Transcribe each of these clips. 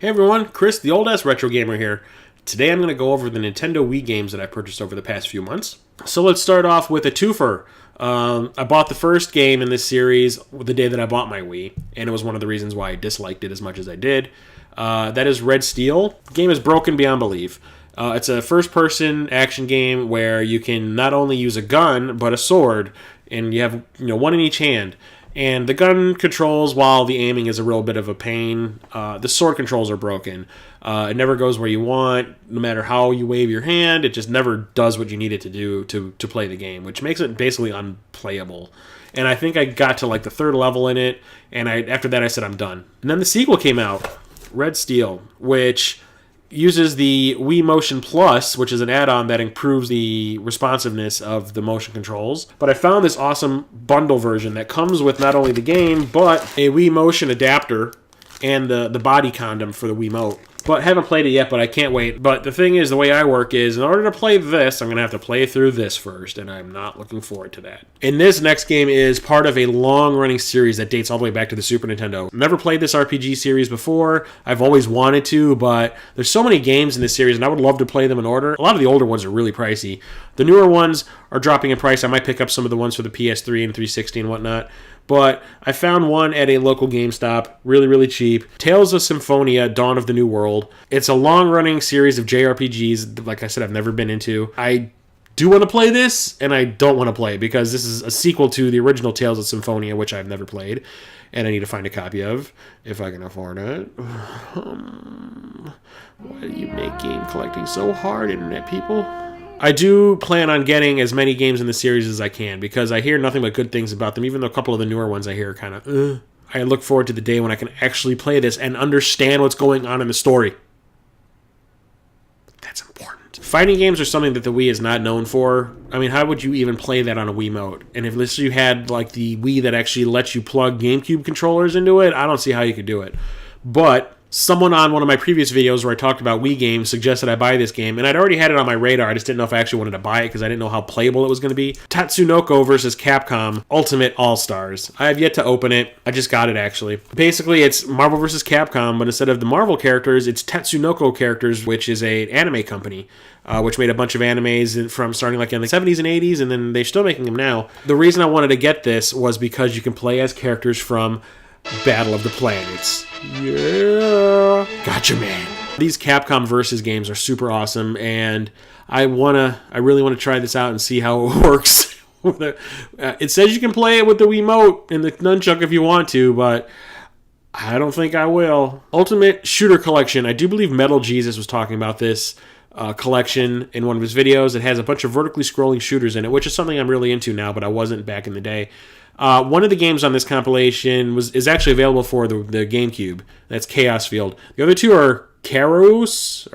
Hey everyone, Chris, the old-ass retro gamer here. Today I'm going to go over the Nintendo Wii games that I purchased over the past few months. So let's start off with a twofer. I bought the first game in this series the day that I bought my Wii, and it was one of the reasons why I disliked it as much as I did. That is Red Steel. The game is broken beyond belief. It's a first-person action game where you can not only use a gun, but a sword, and you have one in each hand. And the gun controls, while the aiming is a real bit of a pain, the sword controls are broken. It never goes where you want. No matter how you wave your hand, it just never does what you need it to do to play the game, which makes it basically unplayable. And I think I got to like the third level in it, and after that I said I'm done. And then the sequel came out, Red Steel, which uses the Wii Motion Plus, which is an add-on that improves the responsiveness of the motion controls. But I found this awesome bundle version that comes with not only the game, but a Wii Motion adapter and the body condom for the Wiimote. But haven't played it yet, but I can't wait. But the thing is, the way I work is, in order to play this, I'm going to have to play through this first, and I'm not looking forward to that. And this next game is part of a long-running series that dates all the way back to the Super Nintendo. Never played this RPG series before. I've always wanted to, but there's so many games in this series, and I would love to play them in order. A lot of the older ones are really pricey. The newer ones are dropping in price. I might pick up some of the ones for the PS3 and 360 and whatnot. But I found one at a local GameStop, really, really cheap. Tales of Symphonia, Dawn of the New World. It's a long-running series of JRPGs, like I said, I've never been into. I do want to play this, and I don't want to play, because this is a sequel to the original Tales of Symphonia, which I've never played, and I need to find a copy of, if I can afford it. Why do you make game collecting so hard, Internet people? I do plan on getting as many games in the series as I can, because I hear nothing but good things about them, even though a couple of the newer ones I hear are kind of, I look forward to the day when I can actually play this and understand what's going on in the story. That's important. Fighting games are something that the Wii is not known for. I mean, how would you even play that on a Wiimote? And if you had like the Wii that actually lets you plug GameCube controllers into it, I don't see how you could do it. But someone on one of my previous videos where I talked about Wii games suggested I buy this game, and I'd already had it on my radar. I just didn't know if I actually wanted to buy it because I didn't know how playable it was going to be. Tatsunoko vs. Capcom Ultimate All-Stars. I have yet to open it. I just got it, actually. Basically, it's Marvel vs. Capcom, but instead of the Marvel characters, it's Tatsunoko characters, which is an anime company, which made a bunch of animes from starting like in the 70s and 80s, and then they're still making them now. The reason I wanted to get this was because you can play as characters from Battle of the Planets. Yeah. Gotcha, man. These Capcom Versus games are super awesome, and I really want to try this out and see how it works. It says you can play it with the Wiimote and the nunchuck if you want to, but I don't think I will. Ultimate Shooter Collection. I do believe Metal Jesus was talking about this collection in one of his videos. It has a bunch of vertically scrolling shooters in it, which is something I'm really into now, but I wasn't back in the day. One of the games on this compilation is actually available for the GameCube. That's Chaos Field. The other two are Karos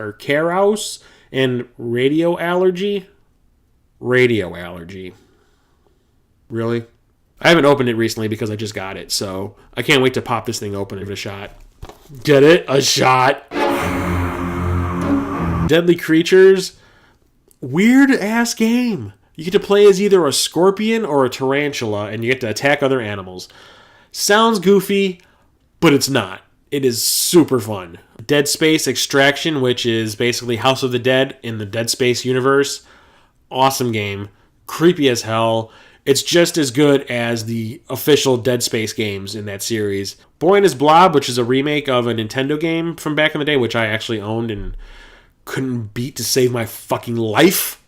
and Radio Allergy. Radio Allergy. Really? I haven't opened it recently because I just got it, so I can't wait to pop this thing open and give it a shot. Get it? A shot. Deadly Creatures. Weird-ass game. You get to play as either a scorpion or a tarantula, and you get to attack other animals. Sounds goofy, but it's not. It is super fun. Dead Space Extraction, which is basically House of the Dead in the Dead Space universe. Awesome game. Creepy as hell. It's just as good as the official Dead Space games in that series. Boy and His Blob, which is a remake of a Nintendo game from back in the day, which I actually owned and couldn't beat to save my fucking life.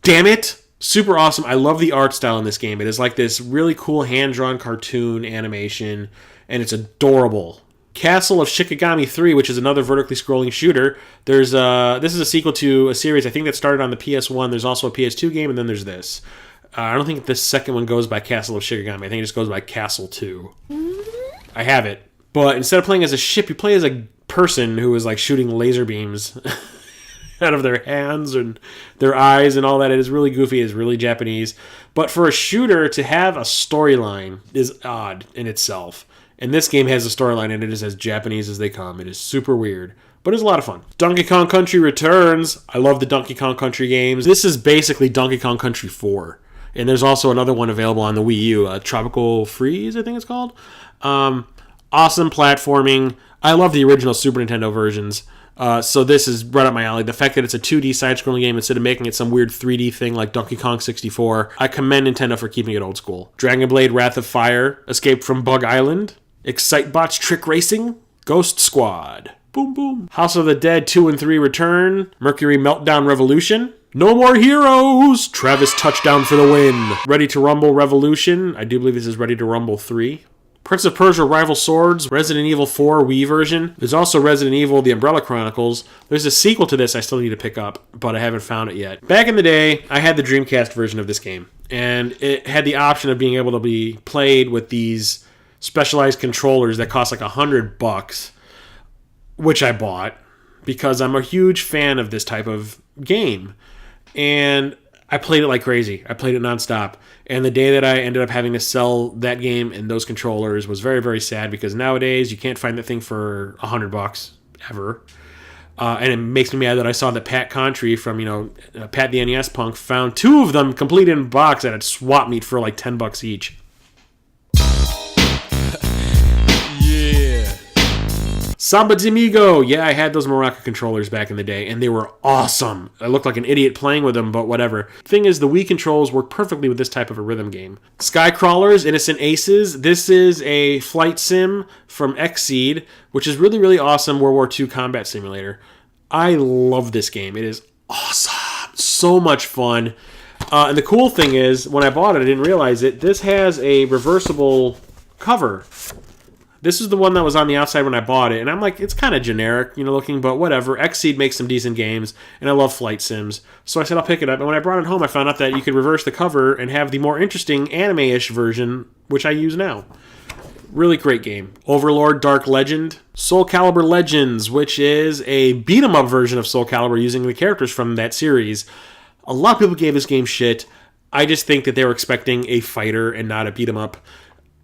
Damn it! Super awesome. I love the art style in this game. It is like this really cool hand-drawn cartoon animation, and it's adorable. Castle of Shikigami 3, which is another vertically scrolling shooter. This is a sequel to a series, I think, that started on the PS1. There's also a PS2 game, and then there's this. I don't think the second one goes by Castle of Shikigami. I think it just goes by Castle 2. I have it. But instead of playing as a ship, you play as a person who is like shooting laser beams out of their hands and their eyes and all that. It is really goofy. It is really Japanese. But for a shooter to have a storyline is odd in itself. And this game has a storyline, and it is as Japanese as they come. It is super weird, but it's a lot of fun. Donkey Kong Country Returns. I love the Donkey Kong Country games. This is basically Donkey Kong Country 4. And there's also another one available on the Wii U, Tropical Freeze, I think it's called. Awesome platforming. I love the original Super Nintendo versions. So this is right up my alley. The fact that it's a 2D side-scrolling game instead of making it some weird 3D thing like Donkey Kong 64, I commend Nintendo for keeping it old school. Dragon Blade Wrath of Fire, Escape from Bug Island, Excitebots Trick Racing, Ghost Squad, boom boom. House of the Dead 2 and 3 return, Mercury Meltdown Revolution, No More Heroes, Travis Touchdown for the win, Ready to Rumble Revolution, I do believe this is Ready to Rumble 3, Prince of Persia Rival Swords, Resident Evil 4 Wii version. There's also Resident Evil The Umbrella Chronicles. There's a sequel to this I still need to pick up, but I haven't found it yet. Back in the day, I had the Dreamcast version of this game, and it had the option of being able to be played with these specialized controllers that cost like $100, which I bought because I'm a huge fan of this type of game. And I played it like crazy. I played it nonstop. And the day that I ended up having to sell that game and those controllers was very, very sad because nowadays you can't find that thing for $100 ever. And it makes me mad that I saw that Pat Contry from, Pat the NES Punk found 2 of them complete in box at a swap meet for like $10 each. Samba de Amigo. Yeah, I had those Maraca controllers back in the day, and they were awesome. I looked like an idiot playing with them, but whatever. Thing is, the Wii controls work perfectly with this type of a rhythm game. Skycrawlers, Innocent Aces. This is a flight sim from Xseed, which is really, really awesome World War II combat simulator. I love this game. It is awesome. So much fun. And the cool thing is, when I bought it, I didn't realize it, this has a reversible cover. This is the one that was on the outside when I bought it, and I'm like, it's kind of generic, looking, but whatever. Xseed makes some decent games, and I love flight sims. So I said I'll pick it up, and when I brought it home, I found out that you could reverse the cover and have the more interesting anime-ish version, which I use now. Really great game. Overlord Dark Legend. Soul Calibur Legends, which is a beat-em-up version of Soul Calibur using the characters from that series. A lot of people gave this game shit. I just think that they were expecting a fighter and not a beat-em-up.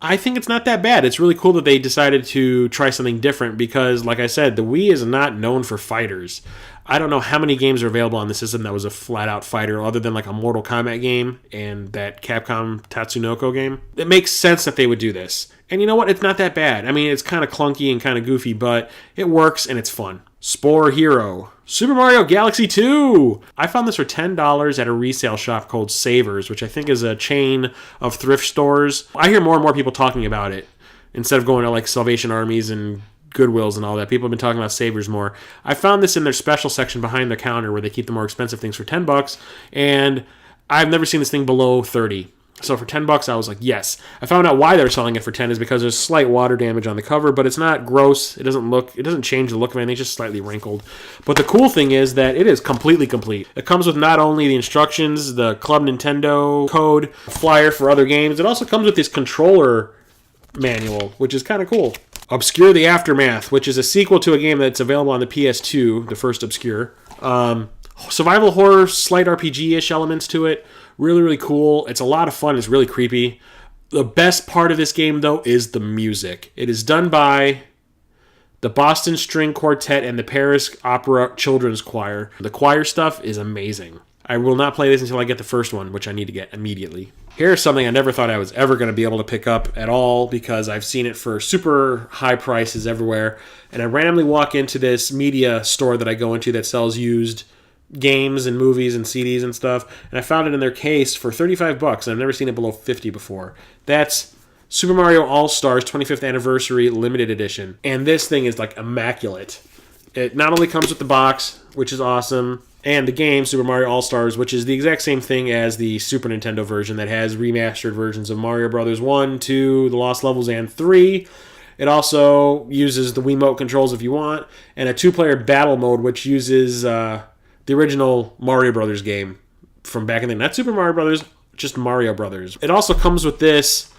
I think it's not that bad. It's really cool that they decided to try something different because, like I said, the Wii is not known for fighters. I don't know how many games are available on the system that was a flat-out fighter other than like a Mortal Kombat game and that Capcom Tatsunoko game. It makes sense that they would do this. And you know what? It's not that bad. I mean, it's kind of clunky and kind of goofy, but it works and it's fun. Spore Hero. Super Mario Galaxy 2! I found this for $10 at a resale shop called Savers, which I think is a chain of thrift stores. I hear more and more people talking about it. Instead of going to like Salvation Armies and Goodwills and all that, people have been talking about Savers more. I found this in their special section behind the counter where they keep the more expensive things for $10, and I've never seen this thing below $30. So for $10, I was like, yes. I found out why they're selling it for $10 is because there's slight water damage on the cover, but it's not gross. It doesn't change the look of anything. It's just slightly wrinkled. But the cool thing is that it is completely complete. It comes with not only the instructions, the Club Nintendo code, flyer for other games, it also comes with this controller manual, which is kind of cool. Obscure the Aftermath, which is a sequel to a game that's available on the PS2, the first Obscure. Survival horror, slight RPG-ish elements to it. Really, really cool. It's a lot of fun. It's really creepy. The best part of this game, though, is the music. It is done by the Boston String Quartet and the Paris Opera Children's Choir. The choir stuff is amazing. I will not play this until I get the first one, which I need to get immediately. Here's something I never thought I was ever going to be able to pick up at all because I've seen it for super high prices everywhere. And I randomly walk into this media store that I go into that sells used games and movies and CDs and stuff, and I found it in their case for $35, and I've never seen it below $50 before. That's Super Mario All-Stars 25th Anniversary Limited Edition, and this thing is like immaculate. It not only comes with the box, which is awesome, and the game, Super Mario All-Stars, which is the exact same thing as the Super Nintendo version that has remastered versions of Mario Bros. 1, 2, The Lost Levels, and 3. It also uses the Wiimote controls if you want, and a 2-player battle mode, which uses the original Mario Brothers game from back in the day. Not Super Mario Brothers, just Mario Brothers. It also comes with this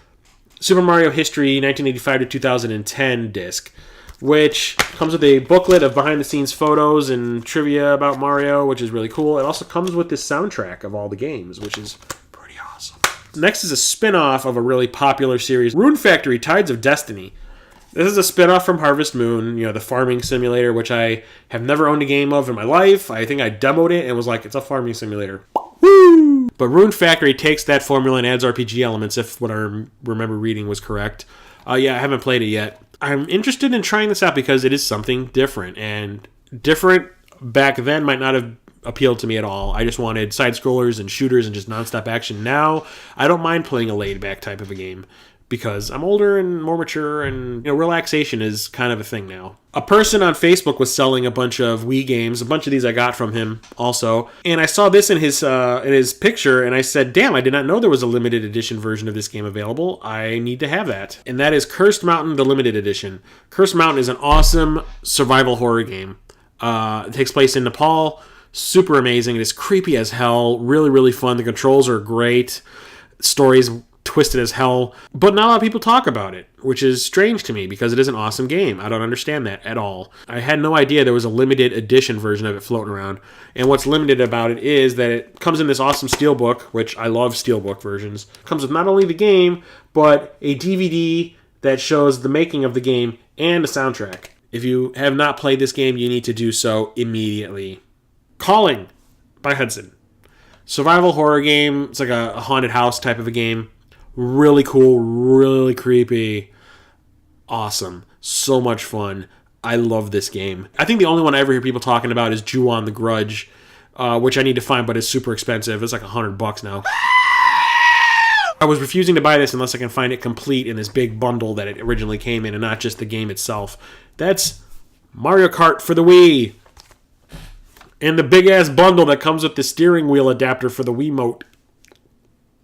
Super Mario History 1985 to 2010 disc, which comes with a booklet of behind-the-scenes photos and trivia about Mario, which is really cool. It also comes with this soundtrack of all the games, which is pretty awesome. Next is a spin-off of a really popular series, Rune Factory Tides of Destiny. This is a spin-off from Harvest Moon, the farming simulator, which I have never owned a game of in my life. I think I demoed it and was like, it's a farming simulator. Woo! But Rune Factory takes that formula and adds RPG elements, if what I remember reading was correct. I haven't played it yet. I'm interested in trying this out because it is something different, and different back then might not have appealed to me at all. I just wanted side scrollers and shooters and just nonstop action. Now I don't mind playing a laid back type of a game because I'm older and more mature, and relaxation is kind of a thing now. A person on Facebook was selling a bunch of Wii games. A bunch of these I got from him also, and I saw this in his picture, and I said, "Damn, I did not know there was a limited edition version of this game available. I need to have that." And that is Cursed Mountain, the limited edition. Cursed Mountain is an awesome survival horror game. It takes place in Nepal. Super amazing. It is creepy as hell. Really, really fun. The controls are great. Story's twisted as hell, but not a lot of people talk about it, which is strange to me because it is an awesome game. I don't understand that at all. I had no idea there was a limited edition version of it floating around, and what's limited about it is that it comes in this awesome steelbook, which I love steelbook versions. It comes with not only the game, but a DVD that shows the making of the game and a soundtrack. If you have not played this game, you need to do so immediately. Calling by Hudson. Survival horror game. It's like a haunted house type of a game. Really cool, really creepy. Awesome. So much fun. I love this game. I think the only one I ever hear people talking about is Ju-On the Grudge, which I need to find, but it's super expensive. It's like $100 now. I was refusing to buy this unless I can find it complete in this big bundle that it originally came in and not just the game itself. That's Mario Kart for the Wii. And the big-ass bundle that comes with the steering wheel adapter for the Wiimote.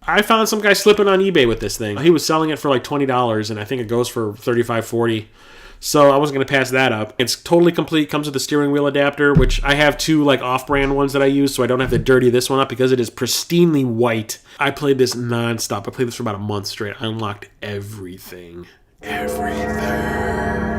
I found some guy slipping on eBay with this thing. He was selling it for like $20, and I think it goes for $35, $40. So I wasn't going to pass that up. It's totally complete. Comes with the steering wheel adapter, which I have two like off-brand ones that I use, so I don't have to dirty this one up because it is pristinely white. I played this nonstop. I played this for about a month straight. I unlocked everything. Everything.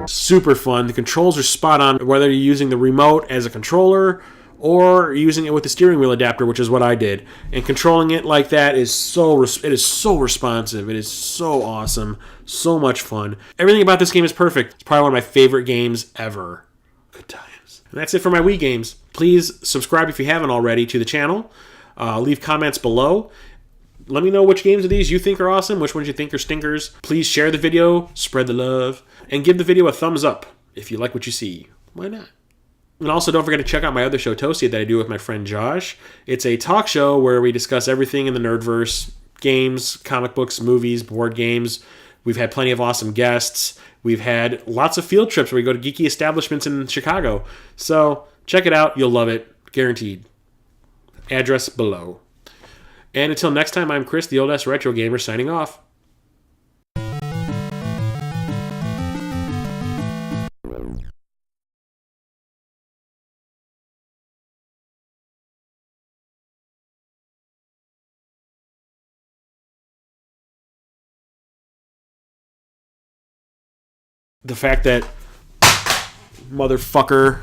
Super fun. The controls are spot on, whether you're using the remote as a controller or using it with the steering wheel adapter, which is what I did. And controlling it like that is so responsive. It is so awesome. So much fun. Everything about this game is perfect. It's probably one of my favorite games ever. Good times. And that's it for my Wii games. Please subscribe if you haven't already to the channel. Leave comments below. Let me know which games of these you think are awesome, which ones you think are stinkers. Please share the video, spread the love, and give the video a thumbs up if you like what you see. Why not? And also, don't forget to check out my other show, TOASTY, that I do with my friend Josh. It's a talk show where we discuss everything in the nerdverse, games, comic books, movies, board games. We've had plenty of awesome guests. We've had lots of field trips where we go to geeky establishments in Chicago. So check it out. You'll love it. Guaranteed. Address below. And until next time, I'm Chris, the old-ass retro gamer, signing off. The fact that motherfucker